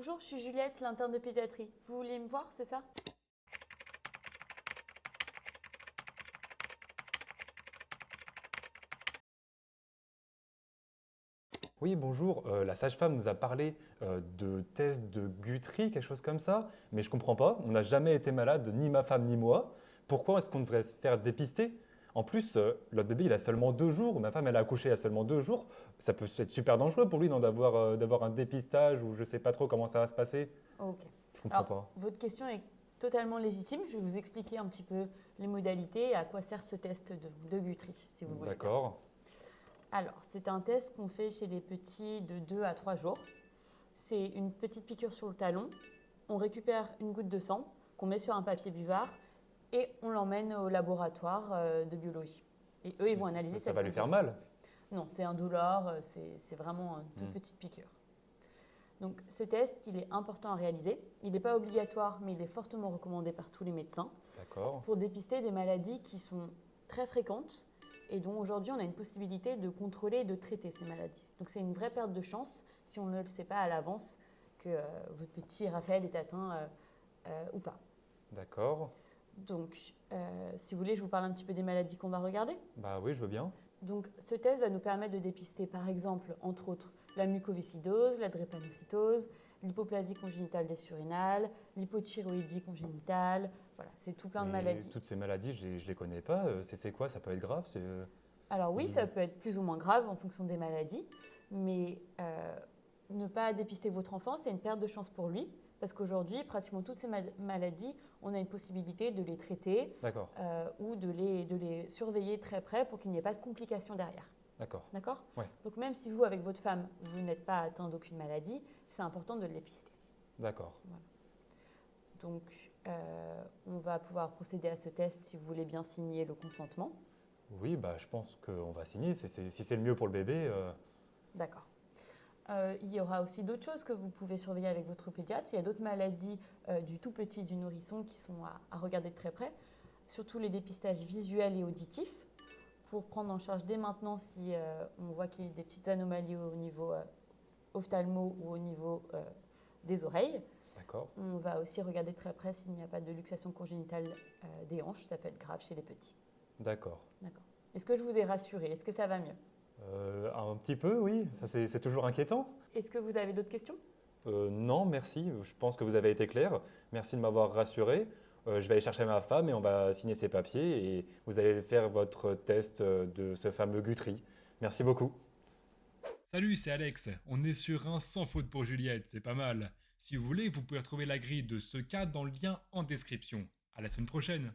Bonjour, je suis Juliette, l'interne de pédiatrie. Vous vouliez me voir, c'est ça? Oui, bonjour. La sage-femme nous a parlé de tests de Guthrie, quelque chose comme ça, mais je comprends pas. On n'a jamais été malade, ni ma femme ni moi. Pourquoi est-ce qu'on devrait se faire dépister? En plus, notre bébé, il a seulement 2 jours. Ma femme, elle a accouché il y a seulement 2 jours. Ça peut être super dangereux pour lui, non, d'avoir un dépistage ou je sais pas trop comment ça va se passer. Ok. Je comprends Alors, pas. votre question est totalement légitime. Je vais vous expliquer un petit peu les modalités et à quoi sert ce test de Guthrie, si vous voulez bien. D'accord. Alors, c'est un test qu'on fait chez les petits de 2 à 3 jours. C'est une petite piqûre sur le talon. On récupère une goutte de sang qu'on met sur un papier buvard et on l'emmène au laboratoire de biologie. Et eux, ils vont analyser Ça cette va lui goutte de faire sang. mal. Non, c'est indolore, c'est vraiment une toute Hmm. petite piqûre. Donc ce test, il est important à réaliser. Il n'est pas obligatoire, mais il est fortement recommandé par tous les médecins D'accord. pour dépister des maladies qui sont très fréquentes et dont aujourd'hui on a une possibilité de contrôler et de traiter ces maladies. Donc c'est une vraie perte de chance si on ne le sait pas à l'avance que votre petit Raphaël est atteint ou pas. D'accord. Donc si vous voulez, je vous parle un petit peu des maladies qu'on va regarder. Bah oui, je veux bien. Donc, ce test va nous permettre de dépister, par exemple, entre autres, la mucoviscidose, la drépanocytose, l'hypoplasie congénitale des surrénales, l'hypothyroïdie congénitale. Voilà, c'est tout plein de Mais maladies. toutes ces maladies, je les connais pas. C'est quoi? Ça peut être grave? Alors oui, ça Dis- peut être plus ou moins grave en fonction des maladies, mais ne pas dépister votre enfant, c'est une perte de chance pour lui, parce qu'aujourd'hui, pratiquement toutes ces maladies, on a une possibilité de les traiter D'accord. ou de les surveiller très près pour qu'il n'y ait pas de complications derrière. D'accord. D'accord? Ouais. Donc même si vous, avec votre femme, vous n'êtes pas atteint d'aucune maladie, c'est important de le dépister. D'accord. Voilà. Donc on va pouvoir procéder à ce test si vous voulez bien signer le consentement. Oui, bah, je pense qu'on va signer. Si c'est le mieux pour le bébé. D'accord. Il y aura aussi d'autres choses que vous pouvez surveiller avec votre pédiatre. Il y a d'autres maladies du tout petit, du nourrisson, qui sont à regarder de très près, surtout les dépistages visuels et auditifs, pour prendre en charge dès maintenant si on voit qu'il y a des petites anomalies au niveau ophtalmo ou au niveau des oreilles. D'accord. On va aussi regarder très près s'il n'y a pas de luxation congénitale des hanches, ça peut être grave chez les petits. D'accord. D'accord. Est-ce que je vous ai rassuré? Est-ce que ça va mieux? Un petit peu, oui. Enfin, c'est toujours inquiétant. Est-ce que vous avez d'autres questions? Non, merci. Je pense que vous avez été clair. Merci de m'avoir rassuré. Je vais aller chercher ma femme et on va signer ses papiers et vous allez faire votre test de ce fameux Guthrie. Merci beaucoup. Salut, c'est Alex. On est sur un sans faute pour Juliette, c'est pas mal. Si vous voulez, vous pouvez retrouver la grille de ce cas dans le lien en description. À la semaine prochaine.